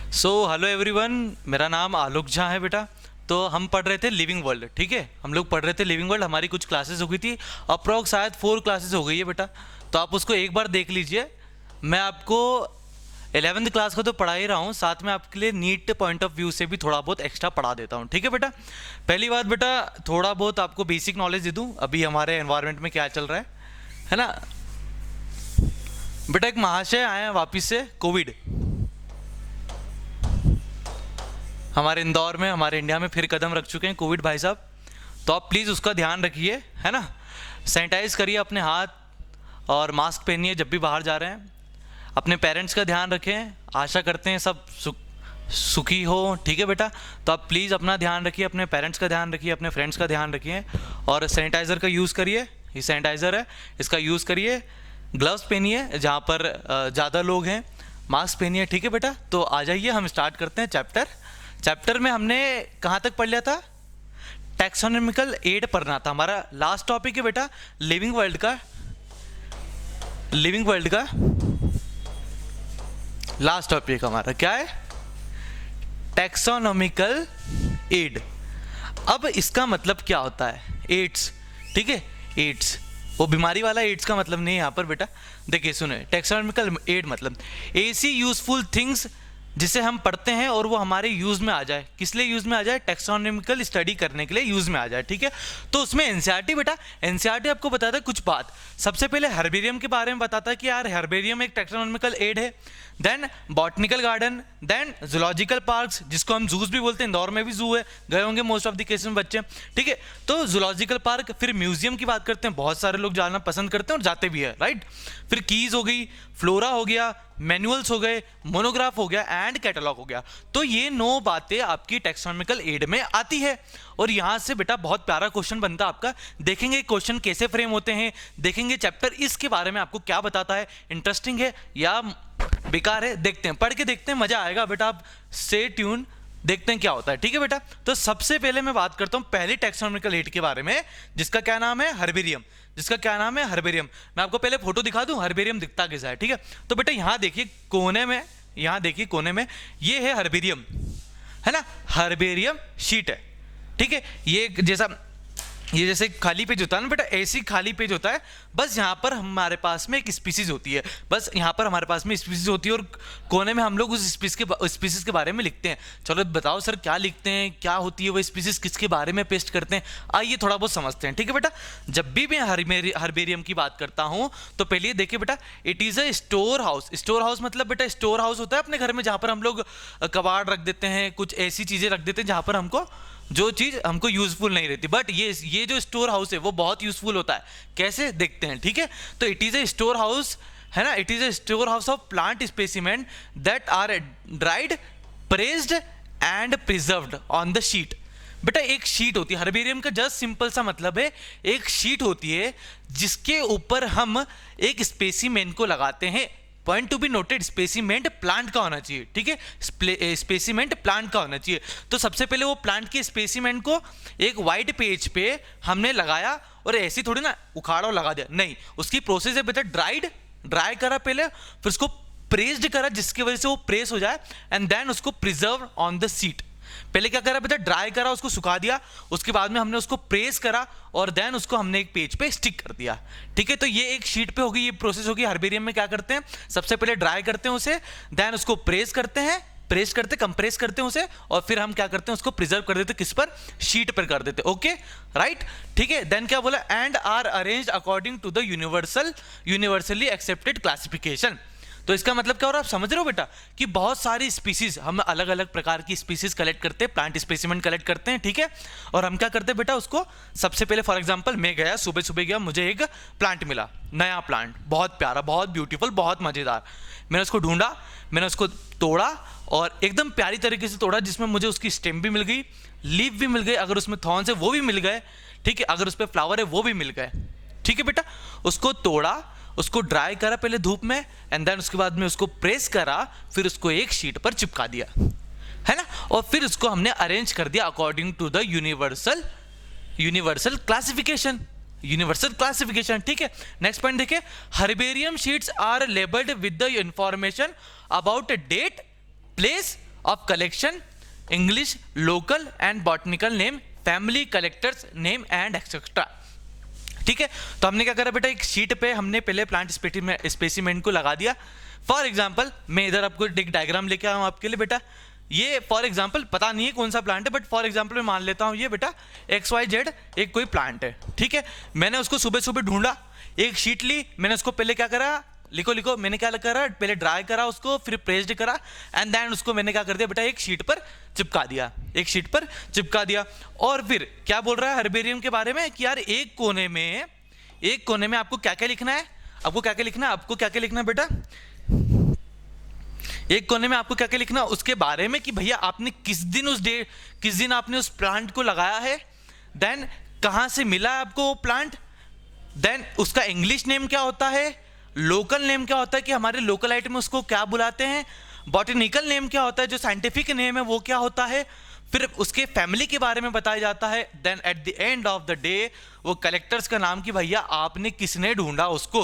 Hello everyone, मेरा नाम आलोक झा है बेटा। तो हम पढ़ रहे थे लिविंग वर्ल्ड, ठीक है। हम लोग पढ़ रहे थे लिविंग वर्ल्ड, हमारी कुछ क्लासेस हो गई थी। अप्रॉक्स शायद 4 क्लासेस हो गई है बेटा। तो आप उसको एक बार देख लीजिए। मैं आपको 11th क्लास का तो पढ़ा ही रहा हूँ, साथ में आपके लिए नीट पॉइंट ऑफ व्यू से भी थोड़ा बहुत एक्स्ट्रा पढ़ा देता हूँ, ठीक है बेटा। पहली बात बेटा, थोड़ा बहुत आपको बेसिक नॉलेज दे दूँ अभी हमारे एनवायरनमेंट में क्या चल रहा है ना बेटा। एक महाशय आए हैं वापिस से, कोविड हमारे इंदौर में, हमारे इंडिया में फिर कदम रख चुके हैं कोविड भाई साहब। तो आप प्लीज़ उसका ध्यान रखिए, है ना। सैनिटाइज करिए अपने हाथ और मास्क पहनिए जब भी बाहर जा रहे हैं। अपने पेरेंट्स का ध्यान रखें, आशा करते हैं सब सुखी हो, ठीक है बेटा। तो आप प्लीज़ अपना ध्यान रखिए, अपने पेरेंट्स का ध्यान रखिए, अपने फ्रेंड्स का ध्यान रखिए और सैनिटाइज़र का यूज़ करिए। ये सैनिटाइज़र है, इसका यूज़ करिए। ग्लव्स पहनिए जहाँ पर ज़्यादा लोग हैं, मास्क पहनिए, ठीक है बेटा। तो आ जाइए, हम स्टार्ट करते हैं चैप्टर में हमने कहाँ तक पढ़ लिया था? टैक्सोनॉमिकल एड पढ़ना था। हमारा लास्ट टॉपिक है बेटा लिविंग वर्ल्ड का लास्ट टॉपिक हमारा क्या है? Taxonomical aid. अब इसका मतलब क्या होता है? एड्स, ठीक है। एड्स वो बीमारी वाला एड्स का मतलब नहीं है यहाँ पर बेटा। देखिए सुने, टैक्सोनॉमिकल एड मतलब ऐसी यूजफुल थिंग्स जिसे हम पढ़ते हैं और वो हमारे यूज़ में आ जाए। किस लिए यूज़ में आ जाए? टैक्सोनॉमिकल स्टडी करने के लिए यूज़ में आ जाए, ठीक है। तो उसमें एनसीईआरटी बेटा, एनसीईआरटी आपको बताता है कुछ बात। सबसे पहले हर्बेरियम के बारे में बताता है कि यार हर्बेरियम एक टैक्सोनॉमिकल एड है। Then botanical garden, then zoological parks, जिसको हम जूस भी बोलते हैं। इंदौर में भी जू है, गए होंगे मोस्ट ऑफ द केस में बच्चे, ठीक है। तो जूलॉजिकल पार्क, फिर म्यूजियम की बात करते हैं, बहुत सारे लोग जाना पसंद करते हैं और जाते भी है, राइट। फिर कीज हो गई, फ्लोरा हो गया, मैनुअल्स हो गए, मोनोग्राफ हो गया एंड कैटलॉग हो गया। तो ये 9 बातें आपकी टैक्सोनॉमिकल एड में आती है। और यहाँ से बेटा बहुत प्यारा क्वेश्चन बनता है आपका। देखेंगे क्वेश्चन कैसे फ्रेम होते हैं, देखेंगे चैप्टर इसके बारे में आपको क्या बताता है, इंटरेस्टिंग है या बेकार है, देखते हैं, पढ़ के देखते हैं, मजा आएगा बेटा। आप स्टे ट्यून, देखते हैं क्या होता है, ठीक है बेटा। तो सबसे पहले मैं बात करता हूं पहली टैक्सोनॉमिकल एड के बारे में, जिसका क्या नाम है? हर्बेरियम। जिसका क्या नाम है? हर्बेरियम। मैं आपको पहले फोटो दिखा दूं हर्बेरियम दिखता कैसा है, ठीक है। तो बेटा यहां देखिए कोने में, यहां देखिए कोने में, ये है हर्बेरियम, है ना। हर्बेरियम शीट है, ठीक है। ये जैसे खाली पेज होता है ना बेटा, ऐसी खाली पेज होता है। बस यहाँ पर हमारे पास में एक स्पीसीज होती है, बस यहाँ पर हमारे पास में स्पीसीज होती है और कोने में हम लोग उस स्पीसीज के बारे में लिखते हैं। चलो बताओ सर क्या लिखते हैं, क्या होती है वो स्पीसीज, किसके बारे में पेस्ट करते हैं, आइए थोड़ा बहुत समझते हैं, ठीक है बेटा। जब भी मैं हर्बेरियम की बात करता हूँ तो पहले देखिए बेटा, it is a store house. Store house मतलब बेटा, स्टोर हाउस होता है अपने घर में जहाँ पर हम लोग कबाड़ रख देते हैं, कुछ ऐसी चीज़ें रख देते हैं जहाँ पर हमको जो चीज़ हमको यूजफुल नहीं रहती। बट ये जो स्टोर हाउस है वो बहुत यूजफुल होता है। कैसे? देखते हैं, ठीक है। तो it is a store house, है ना। It is a store house of plant specimen that are dried, pressed and preserved on the sheet. बेटा एक शीट होती है हर्बेरियम का, जस्ट सिंपल सा मतलब है, एक शीट होती है जिसके ऊपर हम एक स्पेसिमेन को लगाते हैं। Point to be noted, specimen plant का होना चाहिए, ठीक है। स्पेसिमेंट प्लांट का होना चाहिए। तो सबसे पहले वो प्लांट के स्पेसिमेंट को एक वाइट पेज पे हमने लगाया और ऐसी थोड़ी ना उखाड़ा और लगा दिया, नहीं। उसकी प्रोसेस है बेटा, ड्राई करा पहले, फिर उसको प्रेस्ड करा जिसकी वजह से वो प्रेस हो जाए, एंड देन उसको प्रिजर्व ऑन द शीट। पहले क्या करा बेटा? ड्राई करा, उसको सुखा दिया, उसके बाद में हमने उसको प्रेस करा और देन उसको हमने एक पेज पे स्टिक कर दिया, ठीक है। तो ये एक शीट पे होगी, ये प्रोसेस होगी। हर्बेरियम में क्या करते हैं? सबसे पहले ड्राई करते हैं उसे, देन उसको प्रेस करते हैं, कंप्रेस करते हैं उसे, और फिर हम क्या करते हैं? उसको प्रिजर्व कर देते हैं, किस पर? शीट पर कर देते हैं, ओके, राइट, ठीक है। देन क्या बोला? And are arranged according to the universally accepted classification. तो इसका मतलब क्या हो रहा है? आप समझ रहे हो बेटा कि बहुत सारी स्पीसीज, हम अलग अलग प्रकार की स्पीसीज कलेक्ट करते हैं, प्लांट स्पेसिमेन कलेक्ट करते हैं, ठीक है। और हम क्या करते हैं बेटा? उसको सबसे पहले, फॉर एग्जांपल मैं गया, सुबह गया, मुझे एक प्लांट मिला, नया प्लांट, बहुत प्यारा, बहुत ब्यूटीफुल, बहुत मजेदार। मैंने उसको ढूंढा, मैंने उसको तोड़ा और एकदम प्यारी तरीके से तोड़ा, जिसमें मुझे उसकी स्टेम भी मिल गई, लीफ भी मिल गई, अगर उसमें थॉर्न्स है वो भी मिल गए, ठीक है, अगर उस पर फ्लावर है वो भी मिल गए, ठीक है बेटा। उसको तोड़ा, उसको ड्राई करा पहले धूप में, एंड देन उसके बाद में उसको प्रेस करा, फिर उसको एक शीट पर चिपका दिया, है ना। और फिर उसको हमने अरेंज कर दिया according to the universal classification, ठीक है। नेक्स्ट पॉइंट देखिए, herbarium sheets are labelled with the information about date, place of collection, English, local and botanical name, family, collectors name and etcetera. ठीक है, तो हमने क्या करा बेटा, एक शीट पे हमने पहले प्लांट स्पेसिमेन को लगा दिया। फॉर एग्जांपल मैं इधर आपको एक डायग्राम लेके आया हूँ आपके लिए बेटा। ये फॉर एग्जांपल पता नहीं है कौन सा प्लांट है, बट फॉर एग्जांपल मैं मान लेता हूँ ये बेटा XYZ एक कोई प्लांट है। ठीक है, मैंने उसको सुबह सुबह ढूंढा, एक शीट ली, मैंने उसको पहले क्या करा, लिखो मैंने क्या करा, पहले ड्राई करा उसको, फिर प्रेस्ड करा एंड देन उसको मैंने क्या कर दिया बेटा, एक शीट पर चिपका दिया, एक शीट पर चिपका दिया। और फिर क्या बोल रहा है हर्बेरियम के बारे में कि यार एक कोने में आपको क्या क्या लिखना है, आपको क्या क्या लिखना है बेटा, एक कोने में आपको क्या क्या लिखना है उसके बारे में कि भैया आपने किस दिन आपने उस प्लांट को लगाया है, देन कहां से मिला है आपको वो प्लांट, देन उसका इंग्लिश नेम क्या होता है, लोकल नेम क्या होता है कि हमारे लोकलाइट में उसको क्या बुलाते हैं, बॉटनिकल नेम क्या होता है जो साइंटिफिक नेम है वो क्या होता है, फिर उसके फैमिली के बारे में बताया जाता है। Then at the end of the day वो कलेक्टर्स का नाम कि भैया आपने किसने ढूंढा उसको,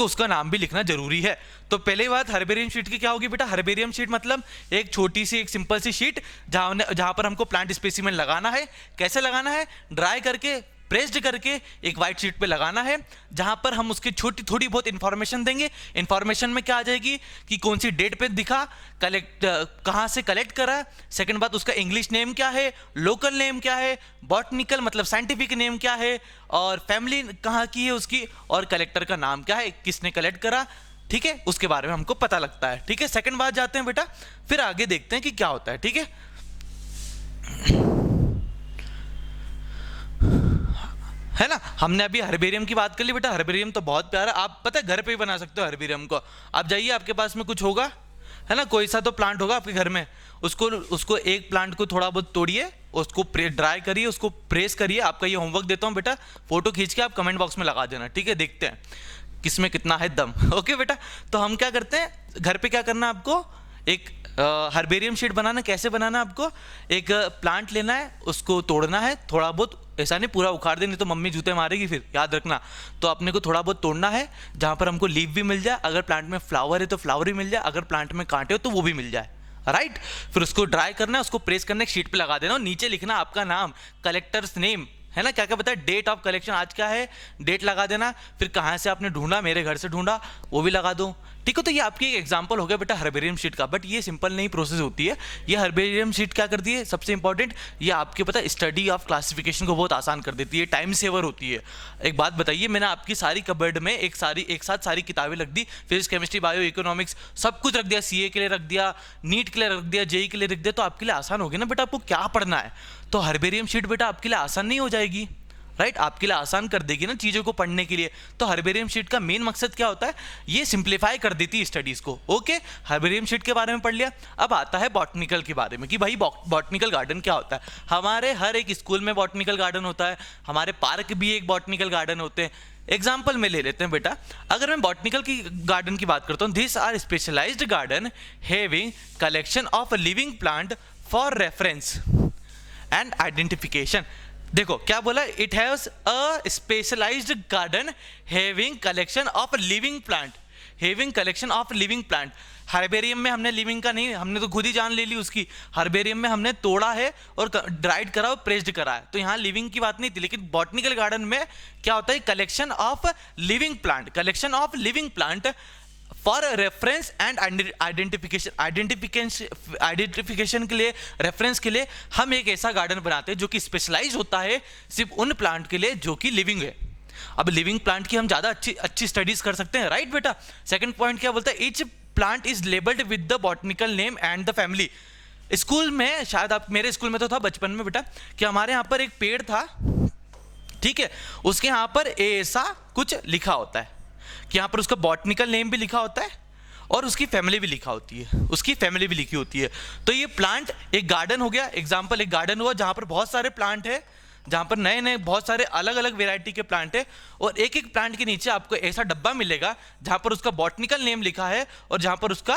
उसका नाम भी लिखना जरूरी है। तो पहले बात हर्बेरियम शीट की क्या होगी बेटा, हर्बेरियम शीट मतलब एक छोटी सी एक सिंपल सी शीट जहां पर हमको प्लांट स्पेसिमेन लगाना है। कैसे लगाना है, ड्राई करके, प्रेस्ड करके एक वाइट शीट पे लगाना है, जहां पर हम उसकी थोड़ी बहुत इंफॉर्मेशन देंगे। इंफॉर्मेशन में क्या आ जाएगी कि कौन सी डेट पे दिखा, कहां से कलेक्ट करा, सेकंड बात उसका इंग्लिश नेम क्या है, लोकल नेम क्या है, बॉटनिकल मतलब साइंटिफिक नेम क्या है, और फैमिली कहाँ की है उसकी, और कलेक्टर का नाम क्या है, किसने कलेक्ट करा। ठीक है, उसके बारे में हमको पता लगता है। ठीक है, सेकंड बात जाते हैं बेटा, फिर आगे देखते हैं कि क्या होता है। ठीक है, है ना, हमने अभी हर्बेरियम की बात कर ली बेटा। हर्बेरियम तो बहुत प्यारा, आप पता है घर पे ही बना सकते हो हर्बेरियम को। आप जाइए, आपके पास में कुछ होगा, है ना, कोई सा तो प्लांट होगा आपके घर में, उसको एक प्लांट को थोड़ा बहुत तोड़िए, उसको ड्राई करिए, उसको प्रेस करिए। आपका ये होमवर्क देता हूँ बेटा, फोटो खींच के आप कमेंट बॉक्स में लगा देना। ठीक है, देखते हैं किसमें कितना है दम। ओके बेटा, तो हम क्या करते हैं, घर पे क्या करना है आपको, एक हर्बेरियम शीट बनाना। कैसे बनाना है आपको, एक प्लांट लेना है, उसको तोड़ना है थोड़ा बहुत, ऐसा नहीं पूरा उखाड़ दे, नहीं तो मम्मी जूते मारेगी फिर, याद रखना। तो अपने को थोड़ा बहुत तोड़ना है जहाँ पर हमको लीफ भी मिल जाए, अगर प्लांट में फ्लावर है तो फ्लावर भी मिल जाए, अगर प्लांट में कांटे हो तो वो भी मिल जाए। राइट, फिर उसको ड्राई करना है, उसको प्रेस करना है, शीट पे लगा देना, और नीचे लिखना आपका नाम, कलेक्टर्स नेम, है ना, क्या क्या पता है, डेट ऑफ कलेक्शन आज क्या है, डेट लगा देना, फिर कहाँ से आपने ढूंढा, मेरे घर से ढूंढा, वो भी लगा दो। ठीक है, तो ये आपकी एक एग्जांपल हो गया बेटा हर्बेरियम शीट का। बट ये सिंपल नहीं प्रोसेस होती है। ये हर्बेरियम शीट क्या करती है, सबसे इंपॉर्टेंट, ये आपके पता स्टडी ऑफ क्लासिफिकेशन को बहुत आसान कर देती है, टाइम सेवर होती है। एक बात बताइए, मैंने आपकी सारी कबर्ड में एक साथ सारी किताबें रख दी, फिजिक्स, केमिस्ट्री, बायो, इकोनॉमिक्स, सब कुछ रख दिया, CA के लिए रख दिया, नीट के लिए रख दिया, JEE के लिए रख दिया, तो आपके लिए आसान होगी ना बेटा, आपको क्या पढ़ना है। तो हर्बेरियम शीट बेटा आपके लिए आसान नहीं हो जाएगी, राइट, आपके लिए आसान कर देगी ना चीज़ों को पढ़ने के लिए। तो हर्बेरियम शीट का मेन मकसद क्या होता है, ये सिंप्लीफाई कर देती है स्टडीज़ को। ओके, हर्बेरियम शीट के बारे में पढ़ लिया। अब आता है बॉटनिकल के बारे में कि भाई बॉटनिकल गार्डन क्या होता है। हमारे हर एक स्कूल में बॉटनिकल गार्डन होता है, हमारे पार्क भी एक बॉटनिकल गार्डन होते हैं। एग्जाम्पल में ले लेते हैं बेटा, अगर मैं बॉटनिकल की गार्डन की बात करता हूँ, this are specialised garden having collection of living plant for reference and identification. देखो क्या बोला, it haves a specialised garden having collection of living plant, having collection of living plant. Herbarium में हमने लिविंग का नहीं, हमने तो खुद ही जान ले ली उसकी। हर्बेरियम में हमने तोड़ा है और ड्राइड करा और प्रेस्ड करा है, तो यहाँ लिविंग की बात नहीं थी। लेकिन बॉटनिकल गार्डन में क्या होता है, collection of living plant, collection of living plant for reference and identification के लिए, रेफरेंस के लिए हम एक ऐसा गार्डन बनाते हैं जो कि स्पेशलाइज होता है सिर्फ उन प्लांट के लिए जो कि लिविंग है। अब लिविंग प्लांट की हम ज़्यादा अच्छी स्टडीज कर सकते हैं, राइट बेटा। सेकंड पॉइंट क्या बोलता है, each plant is labelled with the botanical name and the family. School में शायद, आप मेरे स्कूल में तो था बचपन में बेटा, कि हमारे यहाँ पर एक पेड़ था, ठीक है, उसके यहाँ पर ऐसा कुछ लिखा होता है कि यहाँ पर उसका बॉटनिकल नेम भी लिखा होता है और उसकी फैमिली भी लिखा होती है, उसकी फैमिली भी लिखी होती है। तो ये प्लांट एक गार्डन हो गया, एग्जाम्पल एक गार्डन हुआ जहाँ पर बहुत सारे प्लांट है, जहाँ पर नए नए बहुत सारे अलग अलग वेराइटी के प्लांट है, और एक एक प्लांट के नीचे आपको ऐसा डब्बा मिलेगा जहाँ पर उसका बॉटनिकल नेम लिखा है और जहाँ पर उसका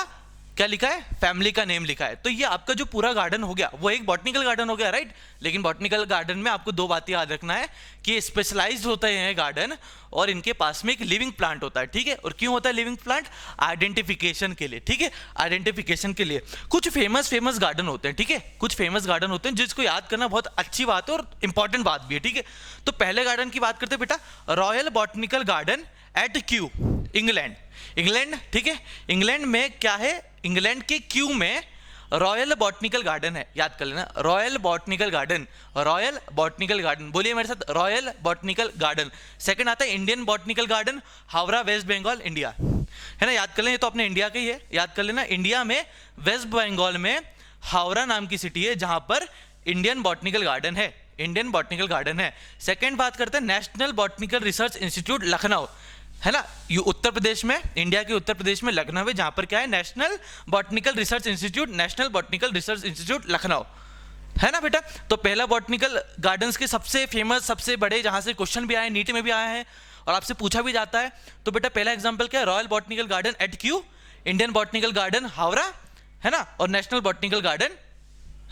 क्या लिखा है, फैमिली का नेम लिखा है। तो ये आपका जो पूरा गार्डन हो गया वो एक बॉटनिकल गार्डन हो गया, राइट। लेकिन बॉटनिकल गार्डन में आपको दो बातें याद रखना है कि स्पेशलाइज्ड होते हैं गार्डन और इनके पास में एक लिविंग प्लांट होता है, ठीक है। और क्यों होता है लिविंग प्लांट, आइडेंटिफिकेशन के लिए, ठीक है, आइडेंटिफिकेशन के लिए। कुछ फेमस गार्डन होते हैं, ठीक है, कुछ फेमस गार्डन होते हैं जिसको याद करना बहुत अच्छी बात है और इंपॉर्टेंट बात भी है, ठीक है। तो पहले गार्डन की बात करते हैं बेटा, royal botanical garden eight Q, England, England, ठीक है। इंग्लैंड में क्या है, इंग्लैंड के क्यू में रॉयल बॉटनिकल गार्डन है, याद कर लेना, royal botanical garden, royal botanical garden, बोलिए मेरे साथ, रॉयल बॉटनिकल गार्डन। सेकंड आता है Indian botanical garden, Howrah, West Bengal, India, है ना, याद कर लेना, ये तो अपने इंडिया का ही है, याद कर लेना। इंडिया में वेस्ट बंगाल में हावड़ा नाम की सिटी है जहां पर इंडियन बॉटनिकल गार्डन है, इंडियन बॉटनिकल गार्डन है। सेकंड बात करते हैं national botanical research institute Lucknow, है ना, ये उत्तर प्रदेश में, इंडिया के उत्तर प्रदेश में लखनऊ है, जहां पर क्या है, national botanical research institute, national botanical research institute Lucknow, है ना बेटा। तो पहला बॉटनिकल गार्डन्स के सबसे फेमस, सबसे बड़े, जहां से क्वेश्चन भी आए, नीट में भी आया है और आपसे पूछा भी जाता है। तो बेटा पहला एग्जाम्पल क्या है, royal botanical garden eight Q, Indian botanical garden Howrah, है ना, और नेशनल बॉटनिकल गार्डन,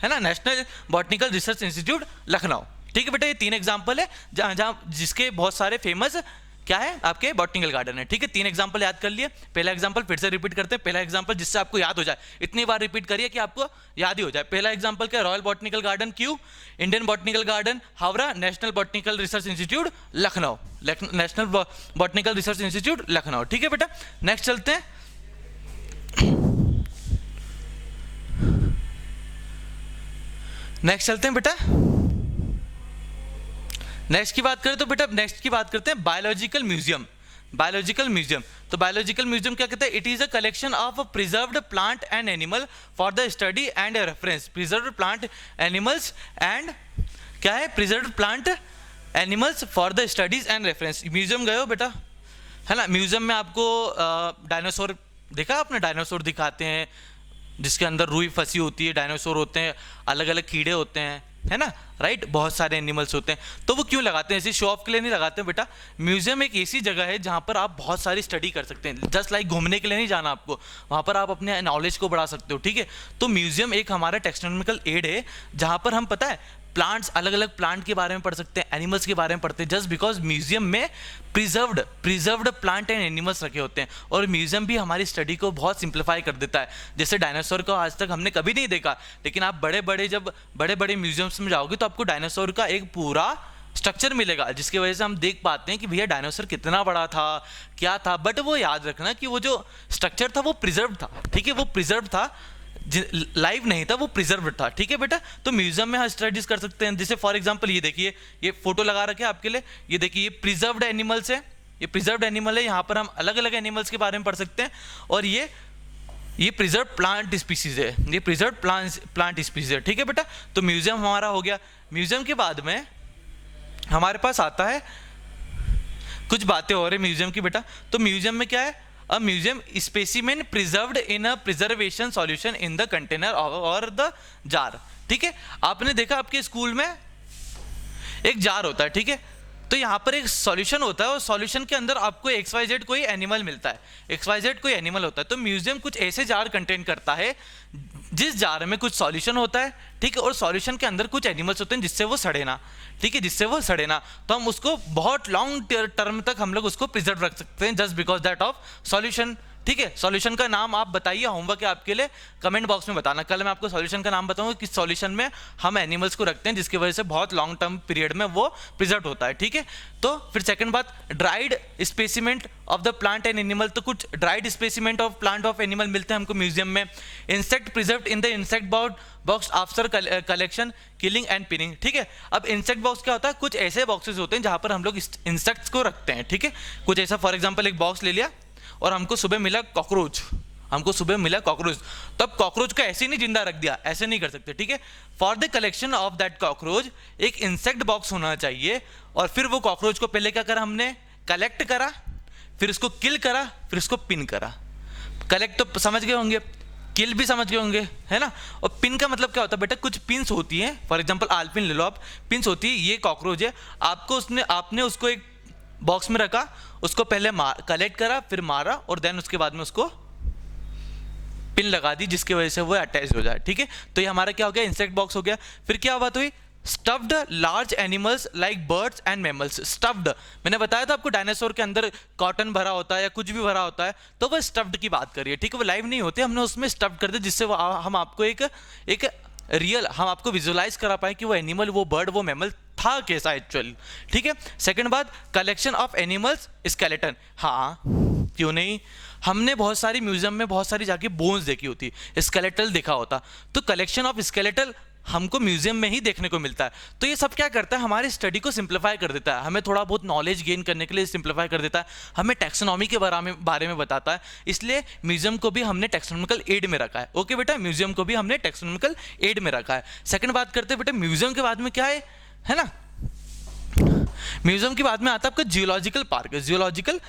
है ना, national botanical research institute Lucknow, ठीक है बेटा। ये तीन एग्जाम्पल है जहां जिसके बहुत सारे फेमस क्या है आपके बॉटनिकल गार्डन है, ठीक है। तीन एग्जांपल याद कर लिए। पहला एग्जांपल फिर से रिपीट करते हैं, पहला एग्जांपल जिससे आपको याद हो जाए, इतनी बार रिपीट करिए कि आपको याद ही हो जाए। पहला एग्जांपल क्या, royal botanical garden Q, Indian botanical garden Howrah, national botanical research institute Lucknow, national botanical research institute Lucknow, ठीक है बेटा। नेक्स्ट चलते हैं, नेक्स्ट चलते हैं बेटा, नेक्स्ट की बात करें तो बेटा नेक्स्ट की बात करते हैं बायोलॉजिकल म्यूजियम, बायोलॉजिकल म्यूजियम। तो बायोलॉजिकल म्यूजियम क्या कहते हैं, it is a collection of preserved plant and animal for the study and reference, preserved plant animals and क्या है, preserved plant animals for the studies and reference. Museum गए हो बेटा, है ना, म्यूजियम में आपको डायनासोर देखा आपने, डायनासोर दिखाते हैं जिसके अंदर रुई फंसी होती है, डायनासोर होते हैं, अलग अलग कीड़े होते हैं, है ना, राइट, बहुत सारे एनिमल्स होते हैं। तो वो क्यों लगाते हैं, ऐसे शो ऑफ के लिए नहीं लगाते हैं बेटा। म्यूजियम एक ऐसी जगह है जहाँ पर आप बहुत सारी स्टडी कर सकते हैं, जस्ट लाइक घूमने के लिए नहीं जाना आपको, वहाँ पर आप अपने नॉलेज को बढ़ा सकते हो, ठीक है। तो म्यूजियम एक हमारा टेक्सोनॉमिकल एड है जहाँ पर हम पता है प्लांट्स, अलग अलग प्लांट के बारे में पढ़ सकते हैं, एनिमल्स के बारे में पढ़ते हैं, जस्ट बिकॉज म्यूजियम में प्रिजर्व्ड प्लांट एंड एनिमल्स रखे होते हैं। और म्यूजियम भी हमारी स्टडी को बहुत सिंप्लीफाई कर देता है। जैसे डायनासोर को आज तक हमने कभी नहीं देखा, लेकिन आप जब बड़े बड़े म्यूजियम्स में जाओगे तो आपको डायनासोर का एक पूरा स्ट्रक्चर मिलेगा, जिसकी वजह से हम देख पाते हैं कि भैया डायनासोर कितना बड़ा था, क्या था। बट वो याद रखना कि वो जो स्ट्रक्चर था वो प्रिजर्व था, ठीक है, वो प्रिजर्व था, लाइव नहीं था, वो प्रिजर्व था, ठीक है बेटा। तो म्यूजियम में हम स्टडीज कर सकते हैं। जैसे फॉर एग्जांपल ये देखिए, ये फोटो लगा रखे आपके लिए, ये देखिए, ये प्रिजर्व्ड एनिमल्स है, ये प्रिजर्व्ड एनिमल है, यहाँ पर हम अलग अलग एनिमल्स के बारे में पढ़ सकते हैं। और ये प्रिजर्व प्लांट स्पीसीज है, ये प्रिजर्व प्लांट स्पीसीज है, ठीक है बेटा। तो म्यूजियम हमारा हो गया। म्यूजियम के बाद में हमारे पास आता है कुछ बातें और है म्यूजियम की बेटा। तो म्यूजियम में क्या है, a museum specimen preserved in a preservation solution in the container or the jar, ठीक है। आपने देखा आपके स्कूल में एक जार होता है, ठीक है, तो यहाँ पर एक सॉल्यूशन होता है और सॉल्यूशन के अंदर आपको XYZ कोई एनिमल मिलता है, XYZ कोई एनिमल होता है। तो म्यूजियम कुछ ऐसे जार कंटेन करता है जिस जार में कुछ सॉल्यूशन होता है, ठीक है, और सॉल्यूशन के अंदर कुछ एनिमल्स होते हैं जिससे वो सड़े ना, ठीक है, जिससे वो सड़े ना। तो हम उसको बहुत लॉन्ग टर्म तक हम लोग उसको प्रिजर्व रख सकते हैं just because that of solution, ठीक है। सॉल्यूशन का नाम आप बताइए, होमवर्क है आपके लिए, कमेंट बॉक्स में बताना। कल मैं आपको सॉल्यूशन का नाम बताऊंगा कि सॉल्यूशन में हम एनिमल्स को रखते हैं जिसकी वजह से बहुत लॉन्ग टर्म पीरियड में वो प्रिजर्व होता है, ठीक है। तो फिर सेकंड बात, dried specimen of the plant and animal. तो कुछ dried specimen of plant of animal मिलते हैं हमको म्यूजियम में। Insect preserve in the insect box after collection, killing and pinning, ठीक है। अब इंसेक्ट बॉक्स क्या होता है, कुछ ऐसे बॉक्सेस होते हैं जहां पर हम लोग इंसेक्ट्स को रखते हैं, ठीक है। कुछ ऐसा, फॉर एग्जाम्पल एक बॉक्स ले लिया और हमको सुबह मिला कॉकरोच, तो अब कॉकरोच को ऐसे नहीं जिंदा रख दिया, ऐसे नहीं कर सकते, ठीक है। For the collection of that cockroach एक इंसेक्ट बॉक्स होना चाहिए। और फिर वो कॉकरोच को पहले क्या करा हमने, कलेक्ट करा, फिर उसको किल करा, फिर उसको पिन करा। कलेक्ट तो समझ गए होंगे, किल भी समझ गए होंगे, है ना। और पिन का मतलब क्या होता है बेटा, कुछ पिन्स होती हैं, फॉर एग्जांपल आलपिन ले लो आप, पिन्स होती है, ये कॉकरोच है, आपने उसको एक बॉक्स में रखा, उसको पहले कलेक्ट करा, फिर मारा और देन उसके बाद में उसको पिन लगा दी जिसकी वजह से वो अटैच हो जाए, ठीक है। तो ये हमारा क्या हो गया, इंसेक्ट बॉक्स हो गया। फिर क्या बात हुई, stuffed large animals like birds and mammals. Stuffed, मैंने बताया था आपको डायनासोर के अंदर कॉटन भरा होता है या कुछ भी भरा होता है, तो वो स्टफ्ड की बात करिए, ठीक है। वो लाइव नहीं होते, हमने उसमें स्टफ्ड कर दिया जिससे हम आपको एक रियल, हम आपको विजुलाइज करा पाए कि वो एनिमल, वो बर्ड, वो मैमल था कैसा एक्चुअली, ठीक है। सेकंड बात, कलेक्शन ऑफ एनिमल्स स्केलेटन। हाँ क्यों नहीं, हमने बहुत सारी म्यूजियम में बहुत सारी जाके बोन्स देखी होती, स्केलेटल देखा होता, तो कलेक्शन ऑफ स्केलेटल हमको म्यूजियम में ही देखने को मिलता है। तो ये सब क्या करता है, हमारी स्टडी को सिंप्लीफाई कर देता है, हमें थोड़ा बहुत नॉलेज गेन करने के लिए सिंप्लीफाई कर देता है, हमें टैक्सोनॉमी के बारे में बताता है। इसलिए म्यूजियम को भी हमने टैक्सोनॉमिकल एड में रखा है। ओके बेटा, म्यूजियम को भी हमने टैक्सोनॉमिकल एड में रखा है। सेकंड बात करते हैं बेटा म्यूजियम के बाद में क्या है ना, म्यूजियम के बाद में आता है आपका जियोलॉजिकल पार्क। जूलॉजिकल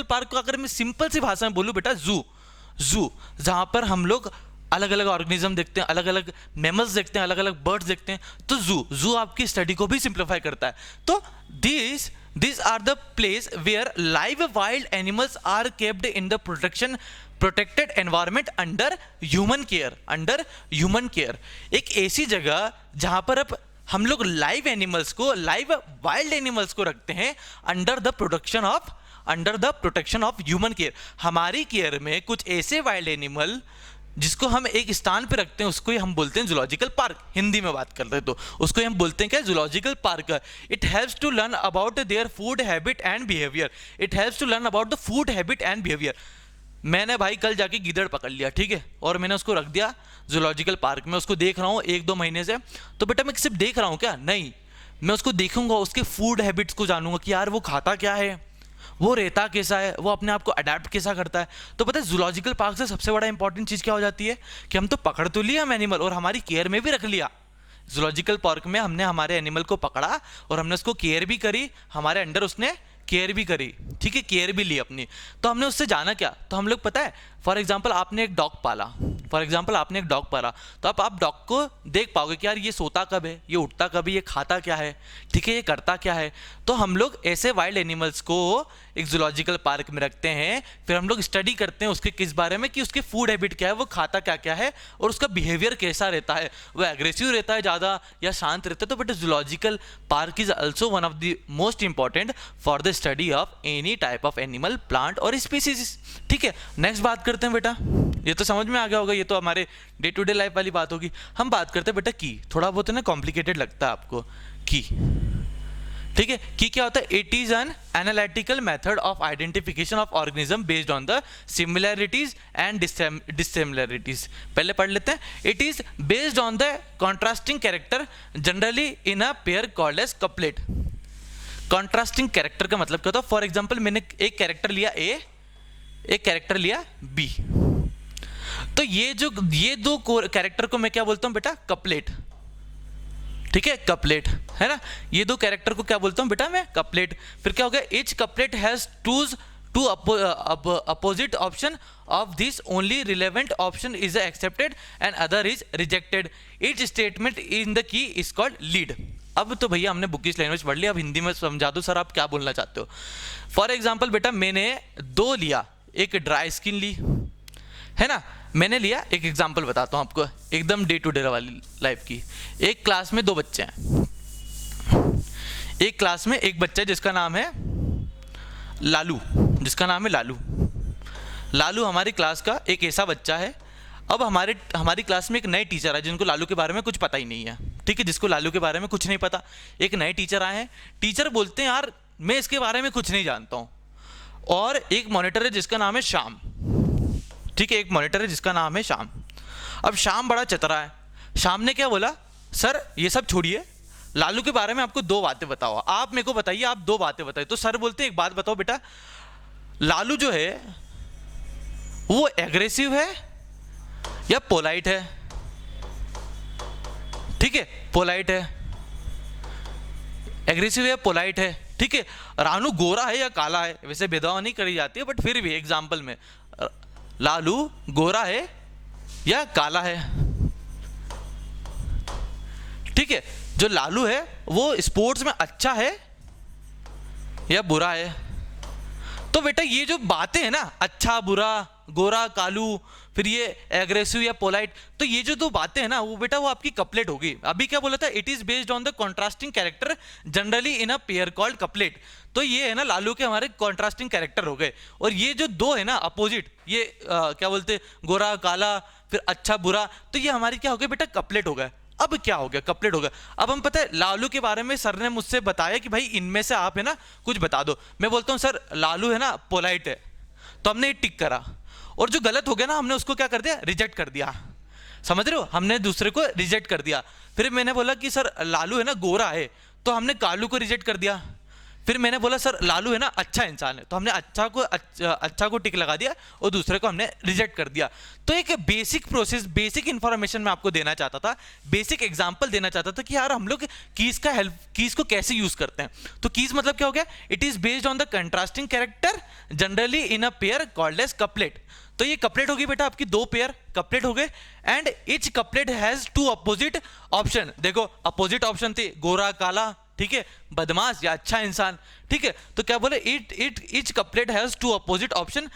पार्क को अगर मैं सिंपल सी भाषा में बोलूं बेटा, जू जहां पर हम लोग अलग अलग ऑर्गेनिज्म देखते हैं, अलग अलग मैमल्स देखते हैं, अलग अलग बर्ड्स देखते हैं, तो जू आपकी स्टडी को भी सिंप्लीफाई करता है। तो these are the place where live wild animals are kept in the protected environment under human care। एक ऐसी जगह जहां पर अब हम लोग लाइव वाइल्ड एनिमल्स को रखते हैं under the protection of human care. हमारी केयर में कुछ ऐसे वाइल्ड एनिमल जिसको हम एक स्थान पे रखते हैं, उसको ही हम बोलते हैं जूलॉजिकल पार्क। हिंदी में बात करते हैं तो उसको हम बोलते हैं क्या, zoological park. It helps to learn about their food habit and behaviour. मैंने भाई कल जाके गीदड़ पकड़ लिया, ठीक है, और मैंने उसको रख दिया जूलॉजिकल पार्क में, उसको देख रहा हूँ 1-2 महीने से। तो बेटा मैं सिर्फ देख रहा हूँ क्या, नहीं, मैं उसको देखूंगा, उसके फूड हैबिट्स को जानूंगा कि यार वो खाता क्या है, वो रहता कैसा है, वो अपने आप को अडेप्ट कैसा करता है। तो पता है जूलॉजिकल पार्क से सबसे बड़ा इंपॉर्टेंट चीज़ क्या हो जाती है कि हम तो पकड़ तो लिया हम एनिमल और हमारी केयर में भी रख लिया। जूलॉजिकल पार्क में हमने हमारे एनिमल को पकड़ा और हमने उसको केयर भी करी, हमारे अंडर उसने केयर भी करी, ठीक है, केयर भी ली अपनी। तो हमने उससे जाना क्या, तो हम लोग पता है फॉर एग्जाम्पल आपने एक डॉग पाला, तो आप डॉग को देख पाओगे कि यार ये सोता कब है, ये उठता कब है, ये खाता क्या है, ठीक है, ये करता क्या है। तो हम लोग ऐसे वाइल्ड एनिमल्स को एक जूलॉजिकल पार्क में रखते हैं, फिर हम लोग स्टडी करते हैं उसके किस बारे में कि उसके फूड हैबिट क्या है, वो खाता क्या क्या है और उसका बिहेवियर कैसा रहता है, वो एग्रेसिव रहता है ज़्यादा या शांत रहता है। तो but zoological park is also one of the most important for the study of any type of animal, plant और स्पीसीज, ठीक है। नेक्स्ट बात करते हैं बेटा, ये तो समझ में आ गया होगा, ये तो हमारे डे टू डे लाइफ वाली बात होगी। हम बात करते हैं बेटा की, थोड़ा बहुत है ना कॉम्प्लिकेटेड लगता है आपको की, ठीक है। की क्या होता है, it is an analytical method of identification of organism based on the similarities and dissimilarities. पहले पढ़ लेते हैं, it is based on the contrasting character generally in a pair called as couplet. Contrasting character का मतलब क्या होता है, for example मैंने एक कैरेक्टर लिया ए, एक कैरेक्टर लिया बी, तो ये दो कैरेक्टर को मैं क्या बोलता हूं बेटा, कपलेट, ठीक है, कपलेट है ना। ये दो कैरेक्टर को क्या बोलता हूं बेटा मैं, कपलेट। फिर क्या हो गया, each couplet has two opposite option of this, only relevant option is accepted and other is rejected. Each statement in the key is called lead. अब तो भैया हमने बुकिश लैंग्वेज पढ़ लिया, अब हिंदी में समझा दो सर आप क्या बोलना चाहते हो। फॉर एग्जाम्पल बेटा मैंने 2 लिया, एक ड्राई स्किन ली है ना, मैंने लिया, एक एग्जांपल बताता हूँ आपको एकदम डे टू डे वाली लाइफ की। एक क्लास में 2 बच्चे हैं, एक क्लास में एक बच्चा है जिसका नाम है लालू, लालू हमारी क्लास का एक ऐसा बच्चा है। अब हमारी क्लास में एक नए टीचर है जिनको लालू के बारे में कुछ पता ही नहीं है, ठीक है, जिसको लालू के बारे में कुछ नहीं पता। एक नए टीचर आए हैं, टीचर बोलते हैं यार मैं इसके बारे में कुछ नहीं जानता हूँ। और एक मॉनिटर है जिसका नाम है श्याम, ठीक है, एक मॉनिटर है जिसका नाम है श्याम। अब श्याम बड़ा चतरा है, श्याम ने क्या बोला, सर ये सब छोड़िए, लालू के बारे में आपको 2 बातें बताओ, आप मेरे को बताइए, आप 2 बातें बताइए। तो सर बोलते एक बात बताओ बेटा, लालू जो है वो एग्रेसिव है या पोलाइट है, ठीक है, पोलाइट है, एग्रेसिव है, पोलाइट है, ठीक है। रानू गोरा है या काला है, वैसे भेदभाव नहीं करी जाती है बट फिर भी एग्जाम्पल में लालू गोरा है या काला है, ठीक है। जो लालू है वो स्पोर्ट्स में अच्छा है या बुरा है। तो बेटा ये जो बातें हैं ना, अच्छा बुरा गोरा कालू, फिर ये एग्रेसिव या पोलाइट, तो ये जो दो बातें हैं ना वो बेटा वो आपकी कपलेट होगी। अभी क्या बोला था, it is based on the contrasting character generally in a pair called couplet. तो ये है ना लालू के हमारे कॉन्ट्रास्टिंग कैरेक्टर हो गए, और ये जो दो है ना अपोजिट, ये क्या बोलते गोरा काला फिर अच्छा बुरा, तो ये हमारी क्या हो गया बेटा कपलेट हो गया। अब क्या हो गया, कपलेट हो गया। अब हम पता है लालू के बारे में सर ने मुझसे बताया कि भाई इनमें से आप है ना कुछ बता दो। मैं बोलता हूँ सर लालू है ना पोलाइट है, तो हमने टिक करा, और जो गलत हो गया ना हमने उसको क्या कर दिया, रिजेक्ट कर दिया। समझ रहे हो, हमने दूसरे को रिजेक्ट कर दिया। फिर मैंने बोला कि सर लालू है ना गोरा है, तो हमने कालू को रिजेक्ट कर दिया। फिर मैंने बोला सर लालू है ना अच्छा इंसान है, तो हमने अच्छा को टिक लगा दिया और दूसरे को हमने रिजेक्ट कर दिया। तो एक बेसिक प्रोसेस, बेसिक इंफॉर्मेशन मैं आपको देना चाहता था, बेसिक एग्जांपल देना चाहता था कि यार हम लोग कीज को कैसे यूज करते हैं। तो कीज मतलब क्या हो गया, it is based on the contrasting character generally in a pair called as couplet. तो ये कपलेट होगी बेटा आपकी, दो पेयर कपलेट हो गए, and each couplet has two opposite option. देखो अपोजिट ऑप्शन थे गोरा काला, ठीक है, बदमाश या अच्छा इंसान, ठीक है। तो क्या बोले, each couplet has two opposite option,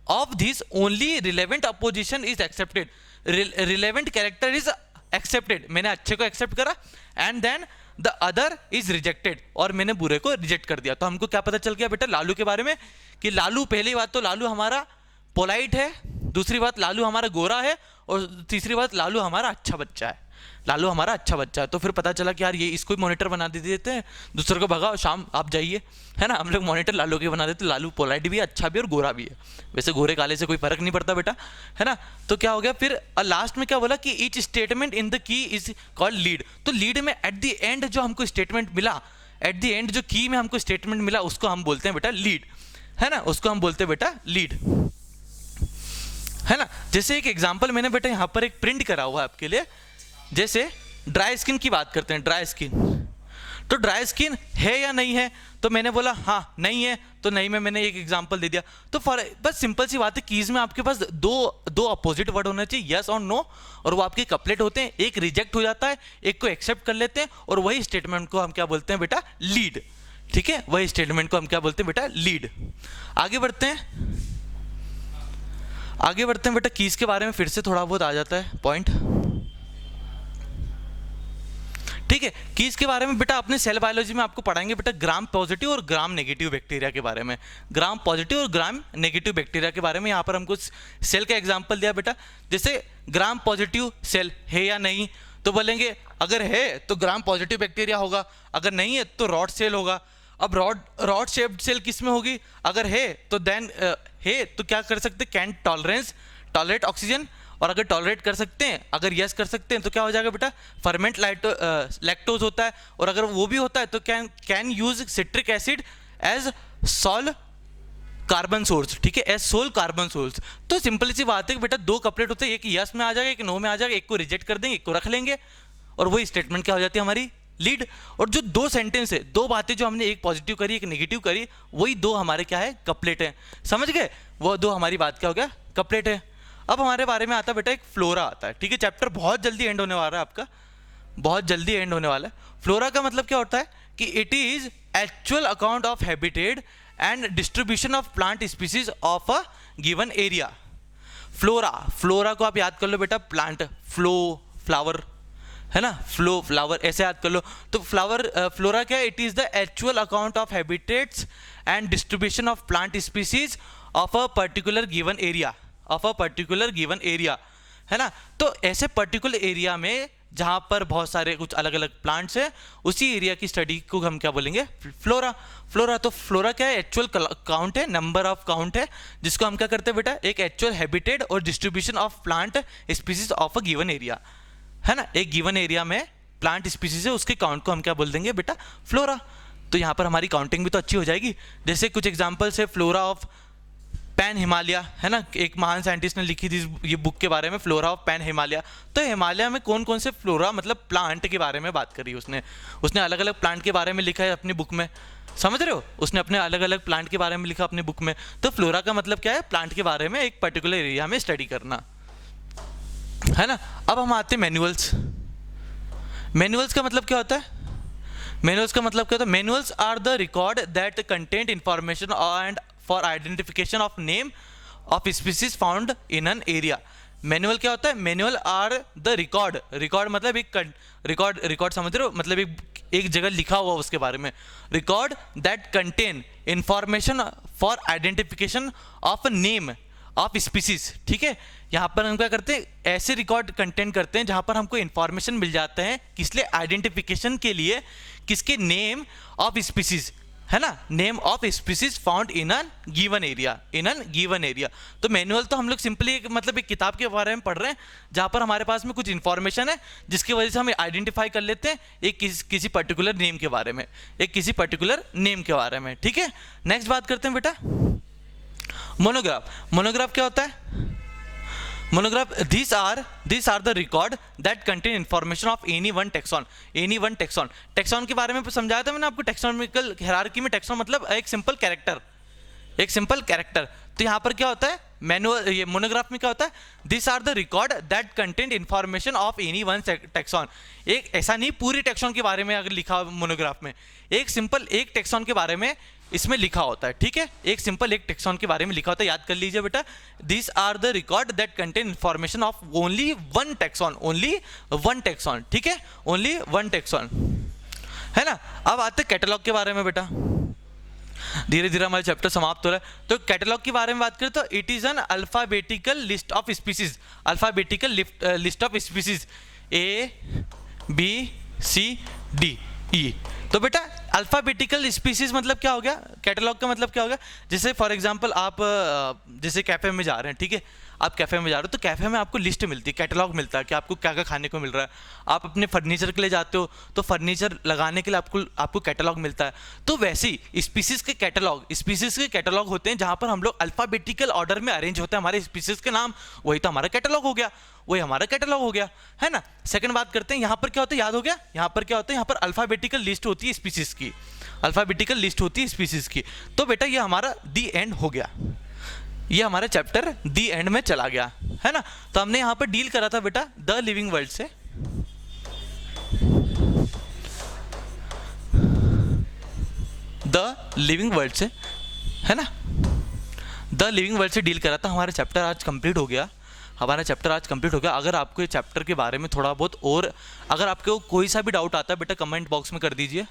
of this only relevant opposition is accepted, relevant character is accepted. मैंने अच्छे को एक्सेप्ट करा and then the other is rejected, और मैंने बुरे को रिजेक्ट कर दिया। तो हमको क्या पता चल गया बेटा लालू के बारे में, कि लालू, पहली बात तो लालू हमारा पोलाइट है, दूसरी बात लालू हमारा गोरा है, और तीसरी बात लालू हमारा अच्छा बच्चा है। लालू हमारा अच्छा बच्चा है। तो फिर पता चला कि यार ये इसको मॉनिटर बना देते हैं, दूसरे को भगाओ शाम आप जाइए, है ना। हम लोग मॉनिटर लालू के बना देते, लालू पोलाइट भी है, अच्छा भी और गोरा भी है। वैसे गोरे काले से कोई फर्क नहीं पड़ता बेटा, है ना। तो क्या हो गया फिर लास्ट में क्या बोला कि each statement in the key is called lead. तो लीड में एट द एंड जो हमको स्टेटमेंट मिला, एट द एंड जो की में हमको स्टेटमेंट मिला उसको हम बोलते हैं बेटा लीड, है ना, उसको हम बोलते हैं बेटा लीड, है ना। जैसे एक एग्जांपल मैंने बेटा यहाँ पर एक प्रिंट करा हुआ है आपके लिए, जैसे ड्राई स्किन की बात करते हैं। ड्राई स्किन, तो ड्राई स्किन है या नहीं है, तो मैंने बोला हाँ नहीं है, तो नहीं में मैंने एक एग्जांपल दे दिया। तो बस सिंपल सी बात है, कीज में आपके पास दो अपोजिट वर्ड होने चाहिए, यस और नो, और वो आपके कपलेट होते हैं। एक रिजेक्ट हो जाता है, एक को एक्सेप्ट कर लेते हैं, और वही स्टेटमेंट को हम क्या बोलते हैं बेटा, लीड, ठीक है। वही स्टेटमेंट को हम क्या बोलते हैं बेटा, लीड। आगे बढ़ते हैं, आगे बढ़ते हैं बेटा। कीज के बारे में फिर से थोड़ा बहुत आ जाता है पॉइंट, ठीक है। कीज के बारे में बेटा अपने सेल बायोलॉजी में आपको पढ़ाएंगे बेटा ग्राम पॉजिटिव और ग्राम नेगेटिव बैक्टीरिया के बारे में, ग्राम पॉजिटिव और ग्राम नेगेटिव बैक्टीरिया के बारे में। यहाँ पर हमको सेल का एग्जांपल दिया बेटा, जैसे ग्राम पॉजिटिव सेल है या नहीं, तो बोलेंगे अगर है तो ग्राम पॉजिटिव बैक्टीरिया होगा, अगर नहीं है तो रॉड सेल होगा। अब रॉड शेप्ड सेल किस में होगी, अगर है तो देन है तो क्या कर सकते, कैन टॉलरेट ऑक्सीजन, और अगर टॉलरेट कर सकते हैं, अगर यस कर सकते हैं तो क्या हो जाएगा बेटा, फर्मेंट लैक्टोज होता है, और अगर वो भी होता है तो can use citric acid as sole carbon source, ठीक है, एज सोल कार्बन सोर्स। तो सिंपल सी बात है कि बेटा दो कपलेट होते हैं, एक यस में आ जाएगा, एक नो में आ जाएगा, एक को रिजेक्ट कर देंगे, एक को रख लेंगे, और वही स्टेटमेंट क्या हो जाती है हमारी, लीड। और जो दो सेंटेंस है, दो बातें जो हमने एक पॉजिटिव करी एक नेगेटिव करी, वही दो हमारे क्या है, कपलेट है। समझ गए, वो दो हमारी बात क्या हो गया, कपलेट है। अब हमारे बारे में आता है बेटा एक फ्लोरा आता है, ठीक है। चैप्टर बहुत जल्दी एंड होने वाला है आपका, बहुत जल्दी एंड होने वाला है। फ्लोरा का मतलब क्या होता है कि it is actual account of habitat and distribution of plant species of a given area. Flora को आप याद कर लो बेटा, प्लांट, फ्लावर, है ना, फ्लावर ऐसे याद कर लो। तो फ्लोरा क्या है, it is the actual account of habitats and distribution of plant species of a particular given area, है ना। तो ऐसे पर्टिकुलर एरिया में जहां पर बहुत सारे कुछ अलग अलग प्लांट्स हैं, उसी एरिया की स्टडी को हम क्या बोलेंगे, फ्लोरा। तो फ्लोरा क्या है, एक्चुअल काउंट है, नंबर ऑफ काउंट है, जिसको हम क्या करते हैं बेटा, एक एक्चुअल हैबिटेट और distribution of plant species of a given area, है ना। एक गिवन एरिया में प्लांट स्पीसीज है, उसके काउंट को हम क्या बोल देंगे बेटा, फ्लोरा। तो यहाँ पर हमारी काउंटिंग भी तो अच्छी हो जाएगी। जैसे कुछ एग्जांपल्स है, फ्लोरा ऑफ पैन हिमालय, है ना, एक महान साइंटिस्ट ने लिखी थी ये बुक के बारे में, फ्लोरा ऑफ पैन हिमालय। तो हिमालय में कौन कौन से फ्लोरा, मतलब प्लांट के बारे में बात करी उसने अलग अलग प्लांट के बारे में लिखा है अपनी बुक में, समझ रहे हो, उसने अपने अलग अलग प्लांट के बारे में लिखा अपनी बुक में। तो फ्लोरा का मतलब क्या है, प्लांट के बारे में एक पर्टिकुलर एरिया में स्टडी करना, है ना। अब हम आते हैं मैनुअल्स। मैनुअल्स का मतलब क्या होता है, manuals are the record that content information and for identification of name of species found in an area. Manual क्या होता है? Manual are the record, record मतलब एक रिकॉर्ड समझ रहे हो, मतलब एक जगह लिखा हुआ उसके बारे में। Record that contain information for identification of name of species. ठीक है, यहाँ पर हम क्या करते हैं, ऐसे रिकॉर्ड कंटेंट करते हैं जहाँ पर हमको इंफॉर्मेशन मिल जाते हैं, किस लिए? आइडेंटिफिकेशन के लिए, किसके? नेम ऑफ स्पीसीज, है ना, name of species found in N given area, in an given area. तो मैनुअल तो हम लोग सिंपली मतलब एक किताब के बारे में पढ़ रहे हैं जहाँ पर हमारे पास में कुछ इंफॉर्मेशन है जिसकी वजह से हम आइडेंटिफाई कर लेते हैं एक किसी पर्टिकुलर नेम के बारे में, एक किसी पर्टिकुलर नेम के बारे में। ठीक है, नेक्स्ट बात करते हैं बेटा मोनोग्राफ। मोनोग्राफ क्या होता है? Monograph these are the record that contain information of any one taxon, any one taxon। Taxon के बारे में समझाया था मैंने आपको, टैक्सोनॉमिकल हायरार्की में टैक्सॉन मतलब एक सिंपल कैरेक्टर, एक सिंपल कैरेक्टर। तो यहाँ पर क्या होता है मैनुअल, ये मोनोग्राफ में क्या होता है? This are the record that content information of any one taxon. एक ऐसा नहीं पूरी टैक्सॉन के बारे में अगर लिखा मोनोग्राफ में, एक सिंपल एक टैक्सॉन के बारे में इसमें लिखा होता है। ठीक है, एक सिंपल एक टैक्सॉन के बारे में लिखा होता है, याद कर लीजिए बेटा। This are the record that contain information of only one taxon, only one taxon. ठीक है, ओनली वन टैक्सॉन, है ना। अब आते हैं कैटलॉग के बारे में बेटा, धीरे धीरे हमारा चैप्टर समाप्त हो रहा है। तो कैटलॉग के बारे में बात करें तो it is N alphabetical list of species, alphabetical list of species ABCDE। तो बेटा अल्फाबेटिकल स्पीसीज मतलब क्या हो गया? कैटलॉग का मतलब क्या हो गया? जैसे फॉर एग्जांपल आप जैसे कैफे में जा रहे हैं, ठीक है, आप कैफे में जा रहे हो तो कैफे में आपको लिस्ट मिलती है, कैटलॉग मिलता है कि आपको क्या क्या खाने को मिल रहा है। आप अपने फर्नीचर के लिए जाते हो तो फर्नीचर लगाने के लिए आपको कैटलॉग मिलता है। तो वैसे ही स्पीसीज के कैटलॉग होते हैं जहाँ पर हम लोग अल्फाबेटिकल ऑर्डर में अरेंज होते हैं हमारे स्पीसीज के नाम, वही तो हमारा कैटलॉग हो गया, वही हमारा कैटलॉग हो गया, है ना। सेकंड बात करते हैं, यहाँ पर क्या होता है, याद हो गया, यहाँ पर क्या होता है, यहाँ पर अल्फाबेटिकल लिस्ट होती है स्पीसीज की, अल्फाबेटिकल लिस्ट होती है स्पीसीज की। तो बेटा ये हमारा दी एंड हो गया, ये हमारा चैप्टर दी एंड में चला गया, है ना। तो हमने यहाँ पर डील करा था बेटा द लिविंग वर्ल्ड से, द लिविंग वर्ल्ड से, है ना, द लिविंग वर्ल्ड से डील करा था। हमारा चैप्टर आज कंप्लीट हो गया, हमारा चैप्टर आज कंप्लीट हो गया। अगर आपको ये चैप्टर के बारे में थोड़ा बहुत और अगर आपको कोई सा भी डाउट आता है बेटा कमेंट बॉक्स में कर दीजिए।